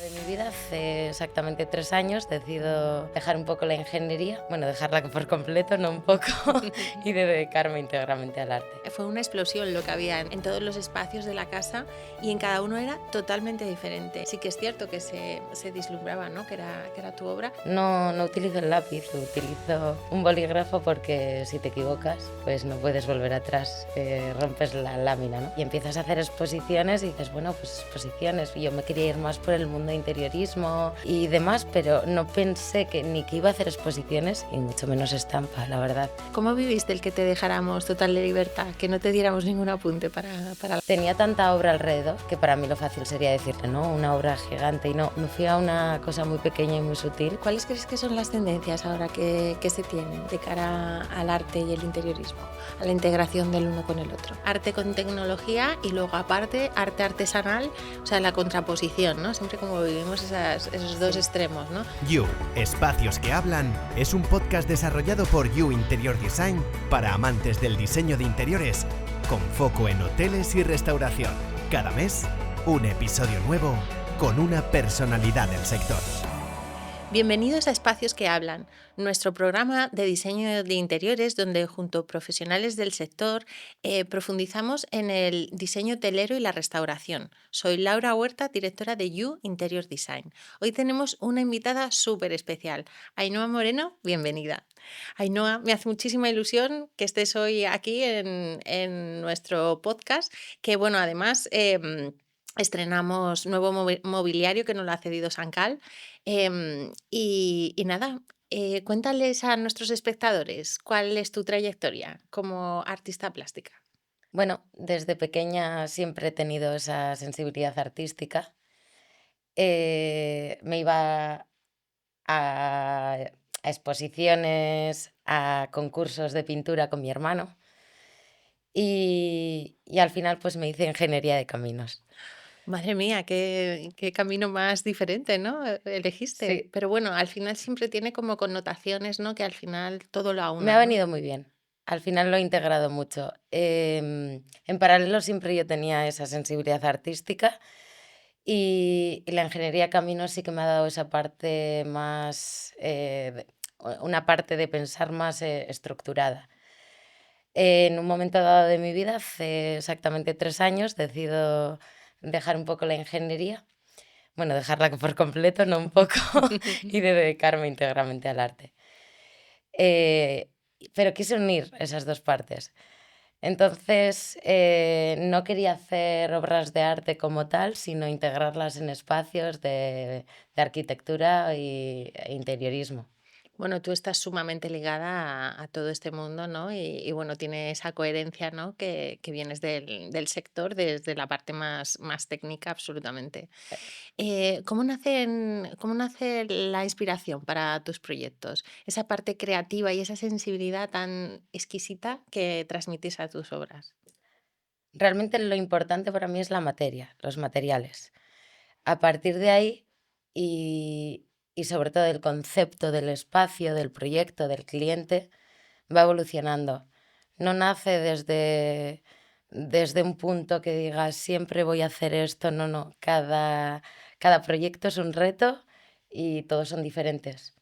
De mi vida, hace exactamente 3 años, decido dejar un poco la ingeniería, bueno, dejarla por completo, no un poco, y de dedicarme íntegramente al arte. Fue una explosión lo que había en todos los espacios de la casa y en cada uno era totalmente diferente. Sí que es cierto que se vislumbraba, ¿no? que era tu obra. No utilizo el lápiz, utilizo un bolígrafo porque si te equivocas, pues no puedes volver atrás, rompes la lámina, ¿no? Y empiezas a hacer exposiciones y dices, bueno, pues exposiciones. Y yo me quería ir más por el mundo de interiorismo y demás, pero no pensé ni que iba a hacer exposiciones y mucho menos estampa, la verdad. ¿Cómo viviste el que te dejáramos total de libertad, que no te diéramos ningún apunte para... Tenía tanta obra alrededor que para mí lo fácil sería decirle, ¿no? Una obra gigante y no, me fui a una cosa muy pequeña y muy sutil. ¿Cuáles crees que son las tendencias ahora que se tienen de cara al arte y el interiorismo, a la integración del uno con el otro? Arte con tecnología y luego aparte arte artesanal, o sea, la contraposición, ¿no? Siempre como vivimos esos dos extremos, ¿no? You, Espacios que Hablan, es un podcast desarrollado por You Interior Design para amantes del diseño de interiores con foco en hoteles y restauración. Cada mes, un episodio nuevo con una personalidad del sector. Bienvenidos a Espacios que Hablan, nuestro programa de diseño de interiores donde junto a profesionales del sector profundizamos en el diseño hotelero y la restauración. Soy Laura Huerta, directora de You Interior Design. Hoy tenemos una invitada súper especial, Ainhoa Moreno, bienvenida. Ainhoa, me hace muchísima ilusión que estés hoy aquí en nuestro podcast, que bueno, además... estrenamos nuevo mobiliario que nos lo ha cedido Sancal. Y nada, cuéntales a nuestros espectadores cuál es tu trayectoria como artista plástica. Bueno, desde pequeña siempre he tenido esa sensibilidad artística. Me iba a, a exposiciones, a concursos de pintura con mi hermano y al final pues me hice ingeniería de caminos. Madre mía, qué camino más diferente, ¿no? Elegiste. Sí, Pero bueno, al final siempre tiene como connotaciones, ¿no? Que al final todo lo me aúna, ha ¿no? venido muy bien. Al final lo he integrado mucho. En paralelo siempre yo tenía esa sensibilidad artística y la ingeniería de caminos sí que me ha dado esa parte más, una parte de pensar más estructurada. En un momento dado de mi vida, hace exactamente 3 años, decido dejar un poco la ingeniería, bueno, dejarla por completo, no un poco, y de dedicarme íntegramente al arte. Eh, pero quise unir esas 2 partes. Entonces, no quería hacer obras de arte como tal, sino integrarlas en espacios de arquitectura e interiorismo. Bueno, tú estás sumamente ligada a todo este mundo, ¿no? Y bueno, tiene esa coherencia, ¿no? Que vienes del sector, desde la parte más técnica, absolutamente. ¿Cómo nace la inspiración para tus proyectos? Esa parte creativa y esa sensibilidad tan exquisita que transmitís a tus obras. Realmente lo importante para mí es la materia, los materiales. A partir de ahí, y sobre todo el concepto del espacio, del proyecto, del cliente, va evolucionando. No nace desde un punto que digas: "Siempre voy a hacer esto", no. Cada proyecto es un reto y todos son diferentes.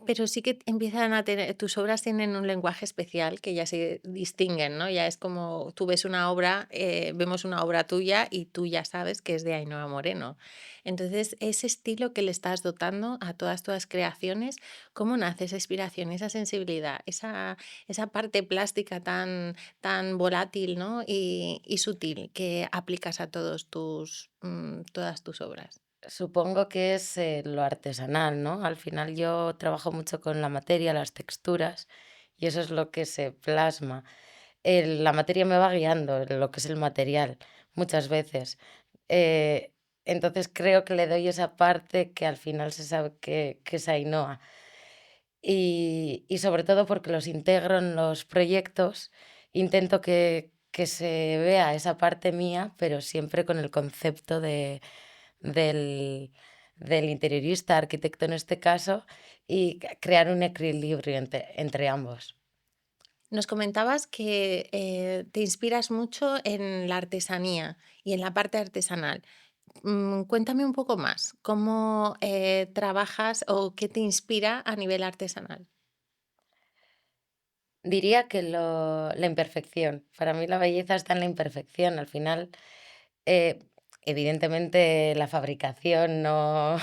Pero sí que empiezan a tener tus obras tienen un lenguaje especial que ya se distinguen, ¿no? Ya es como tú ves una obra, vemos una obra tuya y tú ya sabes que es de Ainhoa Moreno. Entonces, ese estilo que le estás dotando a todas tus creaciones, ¿cómo nace esa inspiración, esa sensibilidad, esa parte plástica tan volátil, ¿no? Y sutil que aplicas a todas tus obras? Supongo que es, lo artesanal, ¿no? Al final yo trabajo mucho con la materia, las texturas, y eso es lo que se plasma. La materia me va guiando, lo que es el material, muchas veces. Eh, entonces creo que le doy esa parte que al final se sabe que es Ainhoa. Y sobre todo porque los integro en los proyectos, intento que se vea esa parte mía, pero siempre con el concepto del del interiorista, arquitecto en este caso, y crear un equilibrio entre ambos. Nos comentabas que te inspiras mucho en la artesanía y en la parte artesanal. Cuéntame un poco más, ¿cómo trabajas o qué te inspira a nivel artesanal? Diría que la imperfección. Para mí la belleza está en la imperfección. Al final, eh, evidentemente la fabricación no,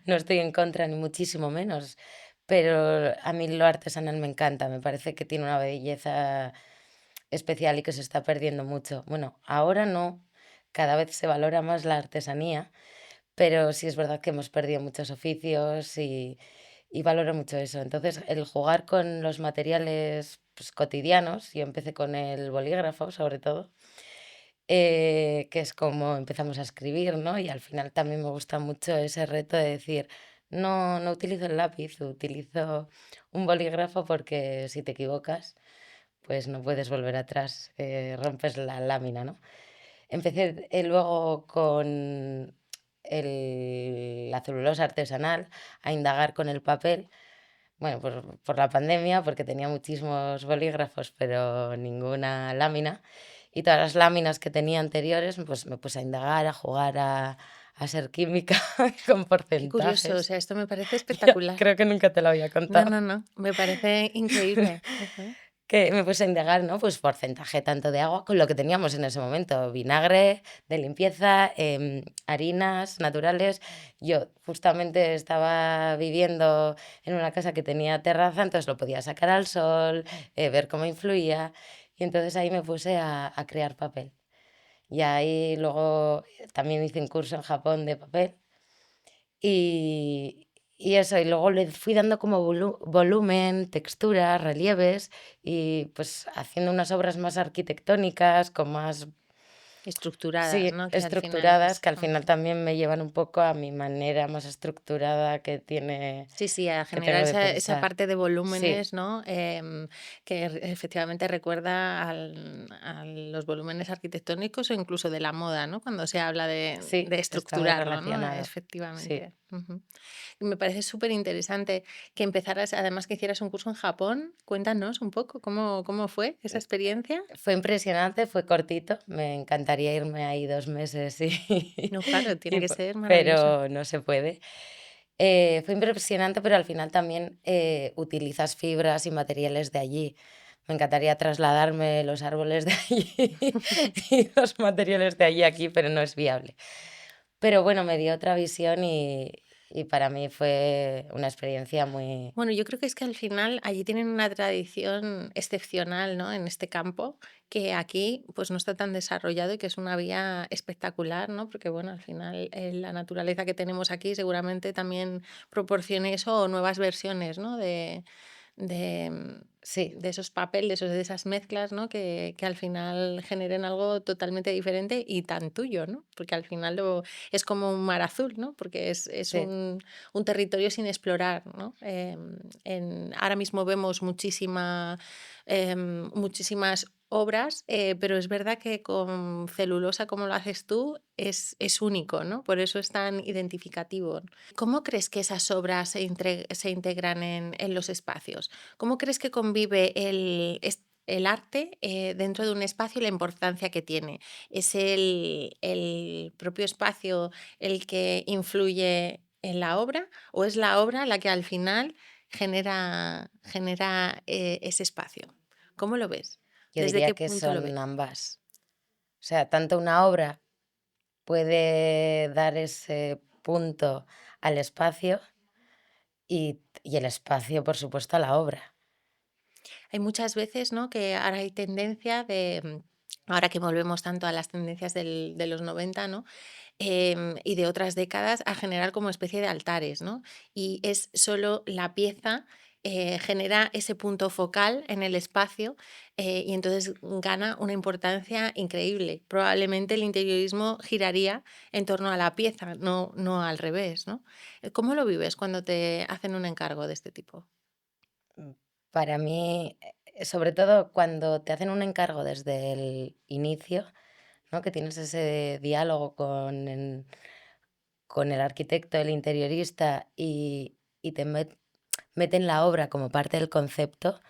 no estoy en contra, ni muchísimo menos, pero a mí lo artesanal me encanta, me parece que tiene una belleza especial y que se está perdiendo mucho. Bueno, ahora no, cada vez se valora más la artesanía, pero sí es verdad que hemos perdido muchos oficios y valoro mucho eso. Entonces, el jugar con los materiales, pues, cotidianos, yo empecé con el bolígrafo, sobre todo, que es como empezamos a escribir, ¿no? Y al final también me gusta mucho ese reto de decir: "No, no utilizo el lápiz, utilizo un bolígrafo", porque si te equivocas, pues no puedes volver atrás, rompes la lámina, ¿no? Empecé, luego con la celulosa artesanal, a indagar con el papel, bueno, por la pandemia, porque tenía muchísimos bolígrafos, pero ninguna lámina, y todas las láminas que tenía anteriores, pues me puse a indagar, a jugar a ser química con Qué curioso, o porcentajes. sea, esto me parece Ya, espectacular. creo que nunca te lo había No, contado. no, no, me parece increíble. Ujú. Que me puse a indagar, ¿no? Pues porcentaje tanto de agua con lo que teníamos en ese momento, vinagre de limpieza, harinas naturales. Yo justamente estaba viviendo en una casa que tenía terraza, entonces lo podía sacar al sol, ver cómo influía, y entonces ahí me puse a crear papel. Y ahí luego también hice un curso en Japón de papel y y eso, y luego le fui dando como volumen, texturas, relieves y, pues, haciendo unas obras más arquitectónicas, con más, Estructuradas, sí, ¿no? Que al final estructuradas, es... que al final también me llevan un poco a mi manera más estructurada Sí, sí, a que generar tengo de esa pensar. parte de Sí, volúmenes, ¿no? Que efectivamente recuerda a los volúmenes arquitectónicos o incluso de la moda, ¿no? Cuando se habla de sí, está muy estructurarlo, ¿no? relacionado. Sí. Efectivamente. Ujú. Y me parece súper interesante que empezaras, además que hicieras un curso en Japón. Cuéntanos un poco cómo fue esa experiencia. Fue impresionante, fue cortito, me encantaría irme ahí 2 meses y No, claro, tiene y que po ser maravilloso. pero no se puede. Fue impresionante, pero al final también, utilizas fibras y materiales de allí. Me encantaría trasladarme los árboles de allí y los materiales de allí aquí, pero no es viable. Pero bueno, me dio otra visión y para mí fue una experiencia muy, Bueno, yo creo que es que al final allí tienen una tradición excepcional, ¿no? En este campo, que aquí pues no está tan desarrollado y que es una vía espectacular, ¿no? Porque bueno, al final la naturaleza que tenemos aquí seguramente también proporcione eso o nuevas versiones, ¿no? De, sí, de esos papeles o de esas mezclas, ¿no? Que al final generen algo totalmente diferente y tan tuyo, ¿no? Porque al final es como un mar azul, ¿no? Porque es sí, un territorio sin explorar, ¿no? Ahora mismo vemos muchísimas obras, pero es verdad que con celulosa, como lo haces tú, es único, ¿no? Por eso es tan identificativo. ¿Cómo crees que esas obras se integran en los espacios? ¿Cómo crees que convive el arte dentro de un espacio y la importancia que tiene? ¿Es el propio espacio el que influye en la obra o es la obra la que al final genera ese espacio? ¿Cómo lo ves? yo ¿Desde diría qué que punto lo son ves? ambas. O sea, tanto una obra puede dar ese punto al espacio y el espacio, por supuesto, a la obra. Hay muchas veces, ¿no? Que ahora hay tendencia ahora que volvemos tanto a las tendencias de los 90, ¿no? Y de otras décadas a generar como especie de altares, ¿no? Y es solo la pieza genera ese punto focal en el espacio y entonces gana una importancia increíble. Probablemente el interiorismo giraría en torno a la pieza, no al revés, ¿no? ¿Cómo lo vives cuando te hacen un encargo de este tipo? Mm, Para mí, sobre todo cuando te hacen un encargo desde el inicio, ¿no? Que tienes ese diálogo con el arquitecto, el interiorista y te meten la obra como parte del concepto,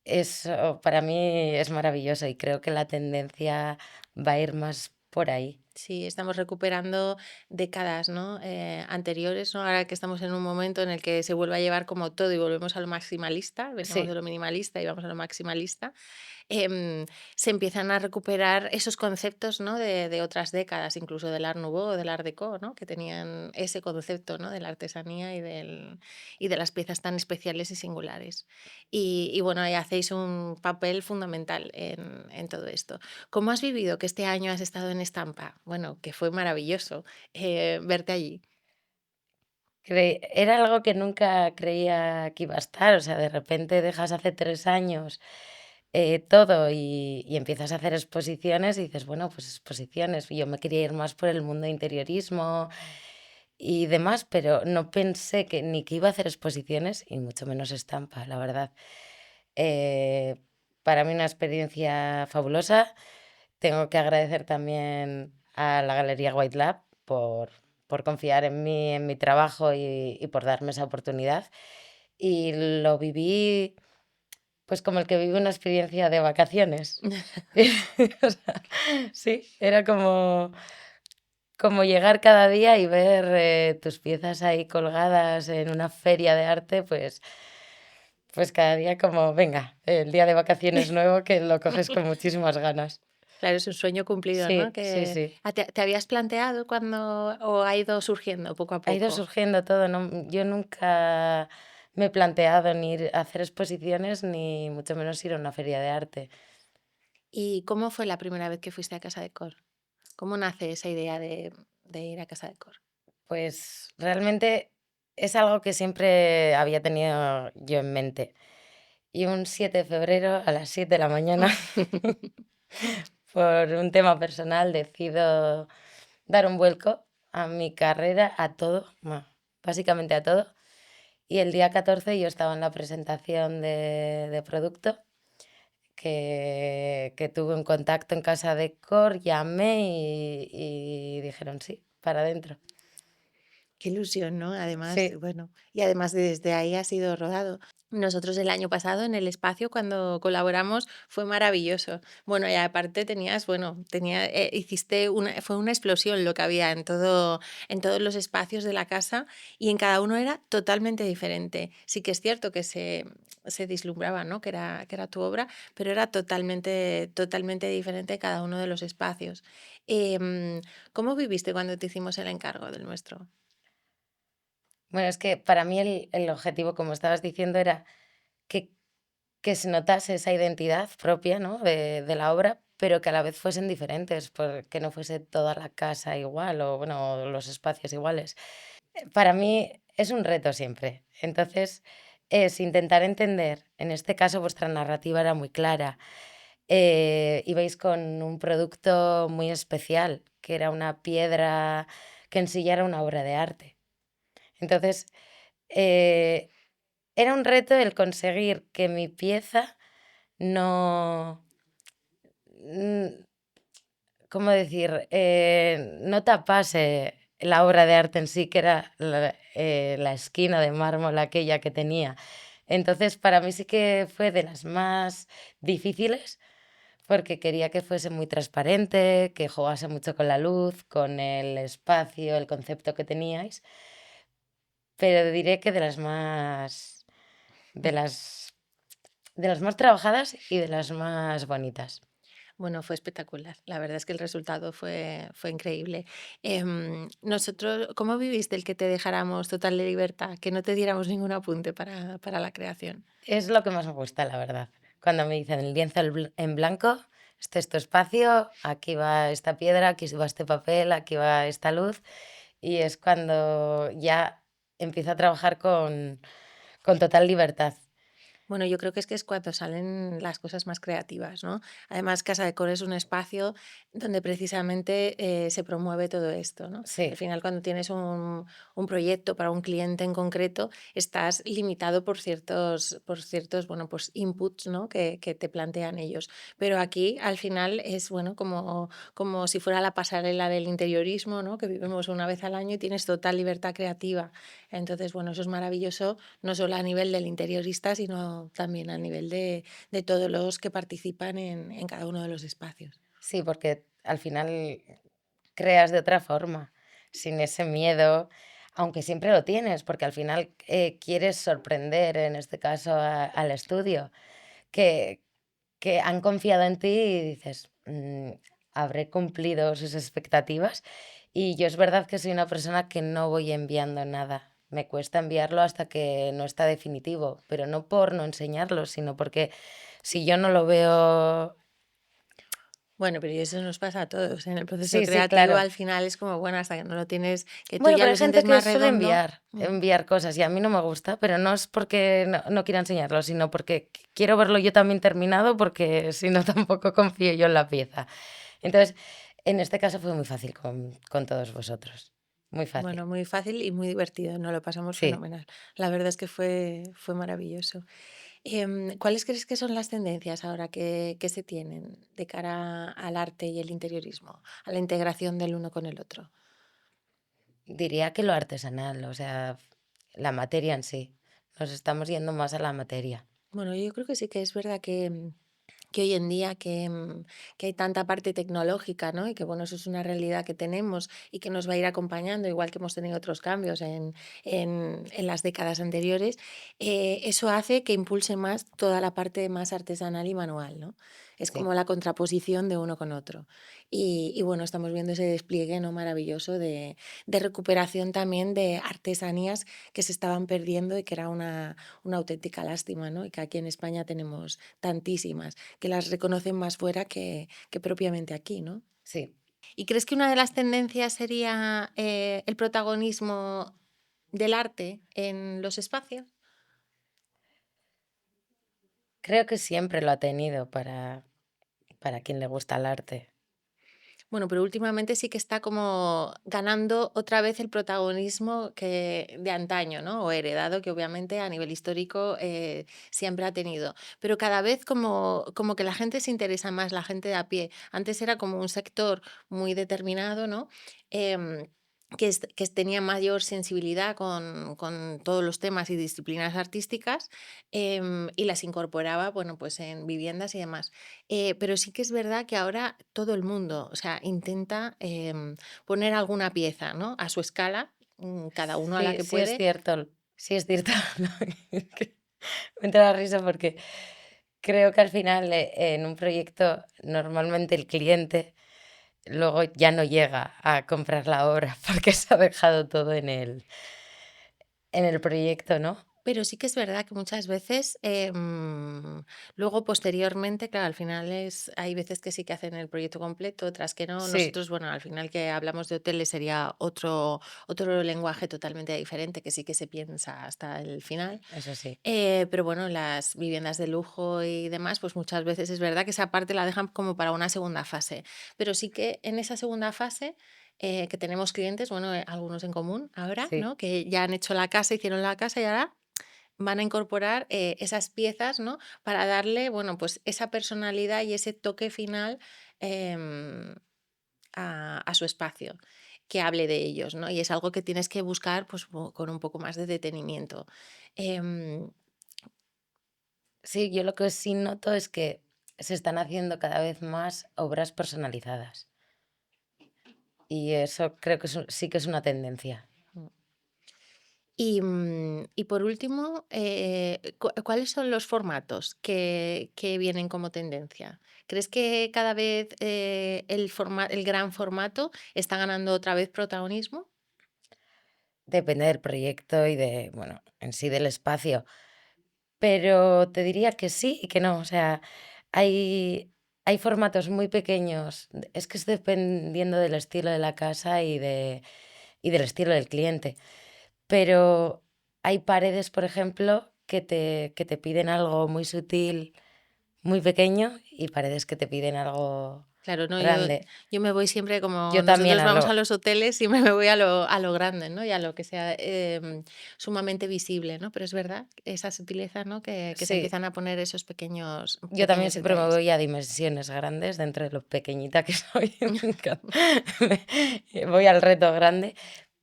eso para mí es maravilloso y creo que la tendencia va a ir más por ahí. Sí, estamos recuperando décadas, ¿no? Anteriores, ¿no? Ahora que estamos en un momento en el que se vuelve a llevar como todo y volvemos a lo maximalista, veníamos de Sí. lo minimalista y vamos a lo maximalista. em, Se empiezan a recuperar esos conceptos, ¿no? De otras décadas, incluso del Art Nouveau o del Art Deco, ¿no? Que tenían ese concepto, ¿no? De la artesanía y de las piezas tan especiales y singulares. Y bueno, ahí hacéis un papel fundamental en todo esto. ¿Cómo has vivido que este año has estado en Estampa? Bueno, que fue maravilloso verte allí. Era algo que nunca creía que iba a estar, o sea, de repente dejas hace 3 años, todo y empiezas a hacer exposiciones y dices: "Bueno, pues exposiciones". Y yo me quería ir más por el mundo de interiorismo y demás, pero no pensé que ni que iba a hacer exposiciones y mucho menos estampa, la verdad. Eh, para mí una experiencia fabulosa. Tengo que agradecer también a la Galería White Lab por confiar en mí, en mi trabajo y por darme esa oportunidad. Y lo viví, pues, como el que vive una experiencia de vacaciones. O sea, sí, era como llegar cada día y ver, tus piezas ahí colgadas en una feria de arte, pues cada día como: "Venga, el día de vacaciones nuevo", que lo coges con muchísimas ganas. Claro, es un sueño cumplido, ¿no? Sí, sí, Que, sí. ¿te habías planteado cuando o ha ido surgiendo poco a Ha ido poco? surgiendo todo, no, yo nunca me he planteado ni ir a hacer exposiciones, ni mucho menos ir a una feria de arte. ¿Y cómo fue la primera vez que fuiste a Casa de Cor? ¿Cómo nace esa idea de ir a Casa de Cor? Pues, realmente es algo que siempre había tenido yo en mente. Y un 7 de febrero a las 7 de la mañana, por un tema personal, decido dar un vuelco a mi carrera, a todo, bueno, básicamente a todo. Y el día 14 yo estaba en la presentación de producto que tuve un contacto en Casa de Cor, llamé y dijeron: "Sí, para adentro". Qué ilusión, ¿no? Además, Sí, bueno, y además desde ahí ha sido rodado. Nosotros el año pasado en el espacio cuando colaboramos fue maravilloso. Bueno, y aparte tenías, bueno, hiciste fue una explosión lo que había en todos los espacios de la casa y en cada uno era totalmente diferente. Sí que es cierto que se vislumbraba, ¿no? Que era tu obra, pero era totalmente diferente cada uno de los espacios. ¿Cómo viviste cuando te hicimos el encargo del nuestro? bueno, es que para mí el objetivo, como estabas diciendo, era que que se notase esa identidad propia, ¿no?, de la obra, pero que a la vez fuesen diferentes, que no fuese toda la casa igual o, bueno, los espacios iguales. Para mí es un reto siempre. Entonces, es intentar entender, en este caso vuestra narrativa era muy clara. Ibais con un producto muy especial, que era una piedra que en sí ya era una obra de arte. Entonces, eh, era un reto el conseguir que mi pieza no, mm, ¿cómo decir? No tapase la obra de arte en sí, que era la esquina de mármol aquella que tenía. Entonces, para mí sí que fue de las más difíciles, porque quería que fuese muy transparente, que jugase mucho con la luz, con el espacio, el concepto que teníais, pero diré que de las de las más trabajadas y de las más bonitas. Bueno, fue espectacular. La verdad es que el resultado fue increíble. Nosotros, ¿cómo viviste el que te dejáramos total libertad, que no te diéramos ningún apunte para la creación? Es lo que más me gusta, la verdad. Cuando me dicen el lienzo en blanco, este es tu espacio, aquí va esta piedra, aquí va este papel, aquí va esta luz, y es cuando ya empiezo a trabajar con total libertad. Bueno, yo creo que es cuando salen las cosas más creativas, ¿no? Además, Casa de Cor es un espacio donde precisamente se promueve todo esto, ¿no? Al Sí, final, cuando tienes un proyecto para un cliente en concreto, estás limitado por ciertos, bueno, pues inputs, ¿no? Que te plantean ellos. Pero aquí, al final, es, bueno, como si fuera la pasarela del interiorismo, ¿no? Que vivimos una vez al año y tienes total libertad creativa. Entonces, bueno, eso es maravilloso no solo a nivel del interiorista, sino también a nivel de todos los que participan en cada uno de los espacios. sí, porque al final creas de otra forma, sin ese miedo, aunque siempre lo tienes, porque al final quieres sorprender, en este caso al estudio, que, que han confiado en ti y dices, habré cumplido sus expectativas. Y yo es verdad que soy una persona que no voy enviando nada. Me cuesta enviarlo hasta que no está definitivo, pero no por no enseñarlo, sino porque si yo no lo veo... Bueno, pero y eso nos pasa a todos. En el proceso Sí, sí, creativo claro. al final es como, bueno, hasta que no lo tienes, que tú Bueno, ya pero lo hay gente sientes que más suele redondo. enviar cosas y a mí no me gusta, pero no es porque no quiera enseñarlo, sino porque quiero verlo yo también terminado, porque si no tampoco confío yo en la pieza. Entonces, en este caso fue muy fácil con todos vosotros. Muy fácil. Bueno, muy fácil y muy divertido, nos lo pasamos Sí. fenomenal. La verdad es que fue maravilloso. ¿Cuáles crees que son las tendencias ahora que se tienen de cara al arte y el interiorismo, a la integración del uno con el otro? Diría que lo artesanal, o sea, la materia en sí. Nos estamos yendo más a la materia. Bueno, yo creo que sí que es verdad que hoy en día que hay tanta parte tecnológica, ¿no? Y que bueno, eso es una realidad que tenemos y que nos va a ir acompañando, igual que hemos tenido otros cambios en las décadas anteriores, eso hace que impulse más toda la parte más artesanal y manual, ¿no? Es Sí, como la contraposición de uno con otro. Y bueno, estamos viendo ese despliegue, ¿no? Maravilloso de recuperación también de artesanías que se estaban perdiendo y que era una auténtica lástima, ¿no? Y que aquí en España tenemos tantísimas que las reconocen más fuera que propiamente aquí, ¿no? sí. ¿Y crees que una de las tendencias sería el protagonismo del arte en los espacios? Creo que siempre lo ha tenido para quien le gusta el arte. Bueno, pero últimamente sí que está como ganando otra vez el protagonismo que de antaño, ¿no? O heredado, que obviamente a nivel histórico siempre ha tenido. Pero cada vez como que la gente se interesa más, la gente de a pie. Antes era como un sector muy determinado, ¿no? Em, que tenía mayor sensibilidad con todos los temas y disciplinas artísticas y las incorporaba, bueno, pues en viviendas y demás. Pero sí que es verdad que ahora todo el mundo, o sea, intenta poner alguna pieza, ¿no? A su escala, cada uno a la Sí, que puede. sí es cierto. No, es que me entra la risa porque creo que al final en un proyecto normalmente el cliente luego ya no llega a comprar la obra porque se ha dejado todo en el proyecto, ¿no? Pero sí que es verdad que muchas veces, luego posteriormente, claro, al final hay veces que sí que hacen el proyecto completo, otras que no. Sí, Nosotros, bueno, al final que hablamos de hoteles sería otro lenguaje totalmente diferente, que sí que se piensa hasta el final. eso sí. Pero bueno, las viviendas de lujo y demás, pues muchas veces es verdad que esa parte la dejan como para una segunda fase. Pero sí que en esa segunda fase, que tenemos clientes, bueno, algunos en común ahora, Sí, ¿no? Que ya han hecho la casa, hicieron la casa y ahora van a incorporar esas piezas, ¿no? Para darle, bueno, pues esa personalidad y ese toque final em, a su espacio, que hable de ellos, ¿no? Y es algo que tienes que buscar pues, con un poco más de detenimiento. Em, sí, yo lo que sí noto es que se están haciendo cada vez más obras personalizadas y eso creo que sí que es una tendencia. y por último, ¿cuáles son los formatos que vienen como tendencia? ¿Crees que cada vez el gran formato está ganando otra vez protagonismo? Depende del proyecto y bueno, en sí del espacio. Pero te diría que sí y que no. O sea, hay formatos muy pequeños. Es que es dependiendo del estilo de la casa y del estilo del cliente. Pero hay paredes, por ejemplo, que te piden algo muy sutil, muy pequeño, y paredes que te piden algo Claro, no, grande. yo me voy siempre como Yo también nosotros a vamos a lo... los hoteles, siempre me voy a lo grande, ¿no? Y a lo que sea sumamente visible, ¿no? Pero es verdad, esa sutileza, ¿no? Que se Sí, empiezan a poner esos pequeños, yo también pequeños siempre me detalles. voy a dimensiones grandes dentro de lo pequeñita que soy. Me encanta. Voy al reto grande.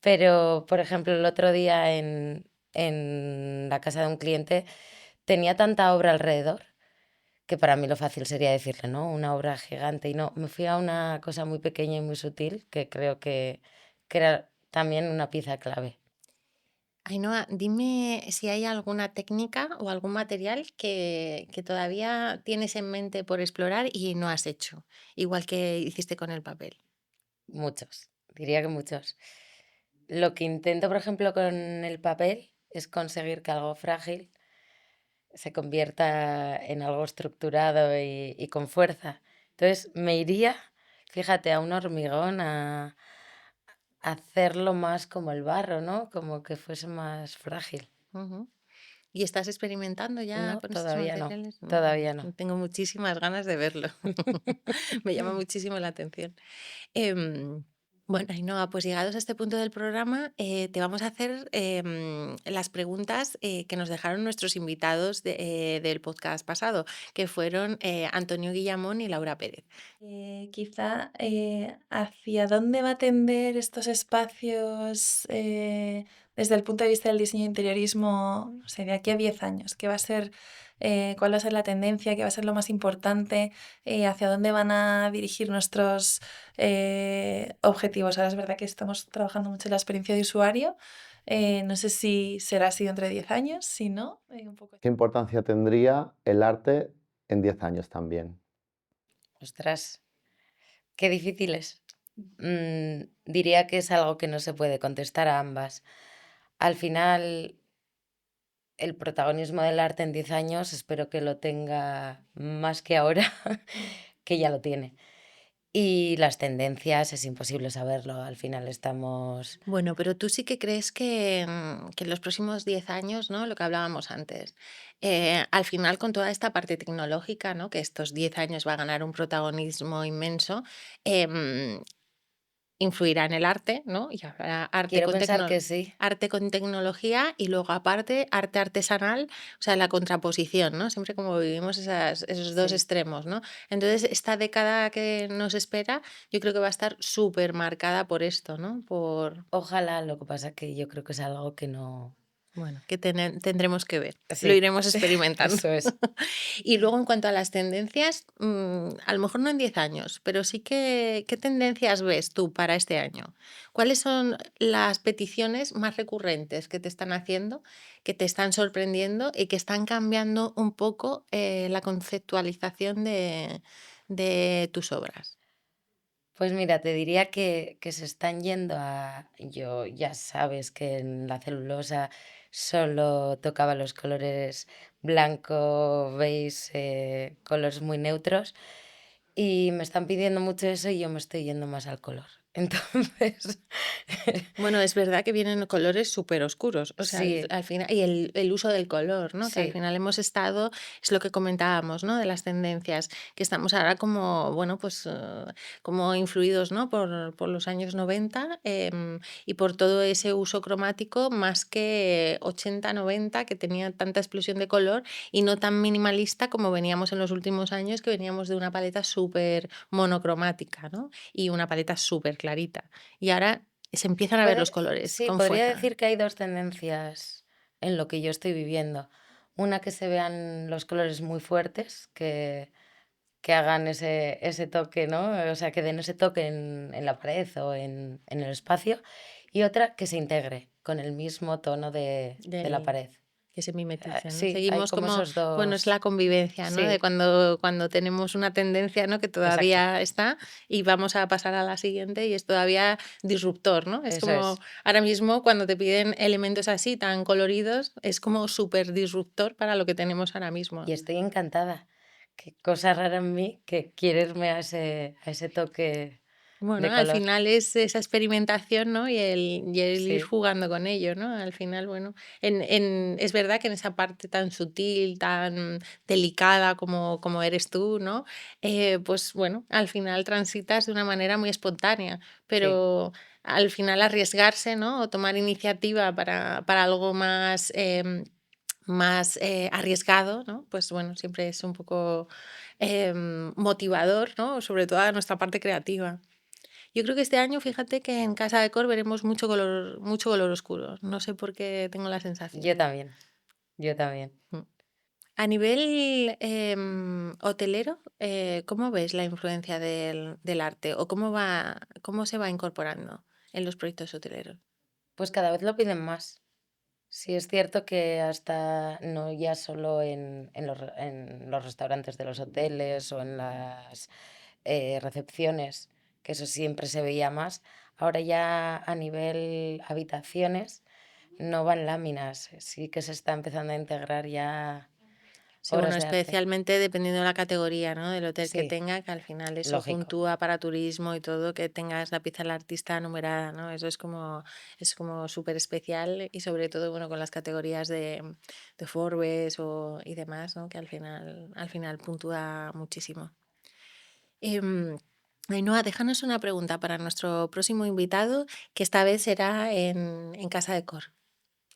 Pero, por ejemplo, el otro día en la casa de un cliente tenía tanta obra alrededor que para mí lo fácil sería decirle, ¿no? Una obra gigante y no, me fui a una cosa muy pequeña y muy sutil que creo que era también una pieza clave. Ainhoa, dime si hay alguna técnica o algún material que todavía tienes en mente por explorar y no has hecho, igual que hiciste con el papel. Muchos, diría que muchos. Lo que intento, por ejemplo, con el papel es conseguir que algo frágil se convierta en algo estructurado y con fuerza. Entonces me iría, fíjate, a un hormigón a hacerlo más como el barro, ¿no? Como que fuese más frágil. Ujú. ¿Y estás experimentando ya No, con estos todavía no, materiales? todavía no. Tengo muchísimas ganas de verlo. Me llama muchísimo la atención. Em, bueno, Ainhoa, pues llegados a este punto del programa, te vamos a hacer las preguntas que nos dejaron nuestros invitados del podcast pasado, que fueron Antonio Guillamón y Laura Pérez. Quizá hacia dónde va a tender estos espacios desde el punto de vista del diseño de interiorismo, no sé, de aquí a 10 años. ¿Qué va a ser, cuál va a ser la tendencia? ¿Qué va a ser lo más importante? ¿Hacia dónde van a dirigir nuestros objetivos? Ahora es verdad que estamos trabajando mucho en la experiencia de usuario. No sé si será así dentro de 10 años, si no, un poco. ¿Qué importancia tendría el arte en 10 años también? Ostras, qué difícil es. Diría que es algo que no se puede contestar a ambas. Al final, el protagonismo del arte en 10 años espero que lo tenga más que ahora, que ya lo tiene. Y las tendencias es imposible saberlo, al final estamos... Bueno, pero tú sí que crees que en los próximos 10 años, ¿no? Lo que hablábamos antes, al final con toda esta parte tecnológica, ¿no? Que estos 10 años va a ganar un protagonismo inmenso, em, influirá en el arte, ¿no? Y habrá Quiero pensar que sí. arte con tecnología y luego aparte arte artesanal, o sea, la contraposición, ¿no? Siempre como vivimos esos dos Sí. extremos, ¿no? Entonces, esta década que nos espera, yo creo que va a estar súper marcada por esto, ¿no? Ojalá, lo que pasa que yo creo que es algo que no... Bueno, que tendremos que ver, lo Sí, iremos experimentando. eso es. Y luego en cuanto a las tendencias, a lo mejor no en 10 años, pero sí que, ¿qué tendencias ves tú para este año? ¿Cuáles son las peticiones más recurrentes que te están haciendo, que te están sorprendiendo y que están cambiando un poco la conceptualización de tus obras? Pues mira, te diría que se están yendo a... Yo ya sabes que en la celulosa solo tocaba los colores blanco, beige, colores muy neutros. Y me están pidiendo mucho eso y yo me estoy yendo más al color. Entonces, Bueno, es verdad que vienen colores súper oscuros, o sea, sí, al final, y el uso del color, ¿no? Que al sí, final hemos estado, es lo que comentábamos, ¿no? De las tendencias, que estamos ahora como, bueno, pues como influidos, ¿no? Por los años 90 y por todo ese uso cromático más que 80, 90, que tenía tanta explosión de color y no tan minimalista como veníamos en los últimos años, que veníamos de una paleta súper monocromática, ¿no? Y una paleta súper clarita. Y ahora se empiezan a ver los colores sí, con podría fuerza. decir que hay dos tendencias en lo que yo estoy viviendo. Una, que se vean los colores muy fuertes, que hagan ese toque, ¿no? O sea, que den ese toque en la pared o en el espacio. Y otra, que se integre con el mismo tono de la Del pared. que se mimetice, ¿no? Sí, hay Seguimos como como, esos bueno, es la dos. convivencia, ¿no? De Sí, cuando tenemos una tendencia, ¿no? Que exacto, todavía está y vamos a pasar a la siguiente y es todavía disruptor, ¿no? Es eso como es. ahora mismo cuando te piden elementos así tan coloridos, es como súper disruptor para lo que tenemos ahora mismo. Y estoy encantada. Qué cosa rara en mí que quiere irme a ese toque Bueno, de al color. final es esa experimentación, ¿no? Y el ir Sí, jugando con ello, ¿no? Al final, bueno, es verdad que en esa parte tan sutil, tan delicada como eres tú, ¿no? Pues bueno, al final transitas de una manera muy espontánea, sí. pero al final arriesgarse, ¿no? O tomar iniciativa para algo más, más arriesgado, ¿no? Pues bueno, siempre es un poco motivador, ¿no? Sobre todo a nuestra parte creativa. Yo creo que este año, fíjate que en Casa Decor veremos mucho color oscuro. No sé por qué tengo la sensación. Yo también, yo también. Mm. A nivel hotelero, ¿cómo ves la influencia del arte o cómo se va incorporando en los proyectos hoteleros? Pues cada vez lo piden más. Sí, es cierto que hasta no ya solo en los restaurantes de los hoteles o en las recepciones, que eso siempre se veía más. Ahora ya a nivel habitaciones no van láminas, sí que se está empezando a integrar ya Sí, bueno, obras de arte. especialmente dependiendo de la categoría, ¿no? Del hotel que Sí, tenga, que al final eso lógico. puntúa para turismo y todo, que tengas la pieza del artista numerada, ¿no? Eso es como súper especial y sobre todo, bueno, con las categorías de Forbes y demás, ¿no? Que al final puntúa muchísimo. Em, Ainhoa, déjanos una pregunta para nuestro próximo invitado, que esta vez será en Casa de Cor.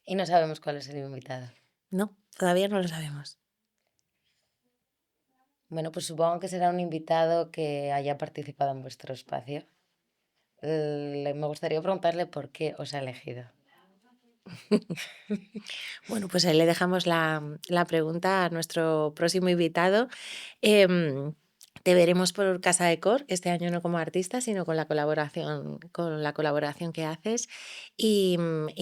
Y no sabemos cuál es el invitado. No, todavía no lo sabemos. Bueno, pues supongo que será un invitado que haya participado en vuestro espacio. Me gustaría preguntarle por qué os ha elegido. Bueno, pues ahí le dejamos la pregunta a nuestro próximo invitado. Em, Te veremos por Casa de Cor, este año no como artista, sino con la colaboración que haces. Y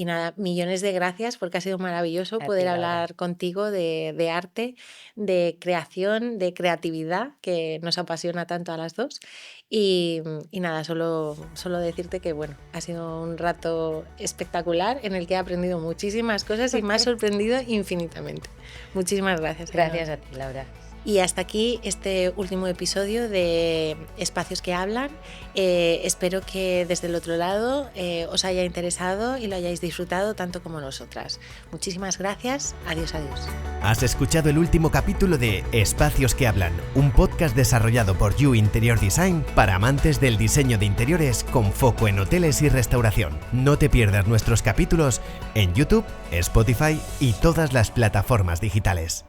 nada, millones de gracias porque ha sido maravilloso A poder ti, Laura. hablar contigo de arte, de creación, de creatividad, que nos apasiona tanto a las dos. Y nada, solo decirte que bueno, ha sido un rato espectacular en el que he aprendido muchísimas cosas y me ha sorprendido infinitamente. Muchísimas gracias. Ainhoa. Gracias a ti, Laura. Y hasta aquí este último episodio de Espacios que Hablan. Espero que desde el otro lado os haya interesado y lo hayáis disfrutado tanto como nosotras. Muchísimas gracias. Adiós, adiós. Has escuchado el último capítulo de Espacios que Hablan, un podcast desarrollado por You Interior Design para amantes del diseño de interiores con foco en hoteles y restauración. No te pierdas nuestros capítulos en YouTube, Spotify y todas las plataformas digitales.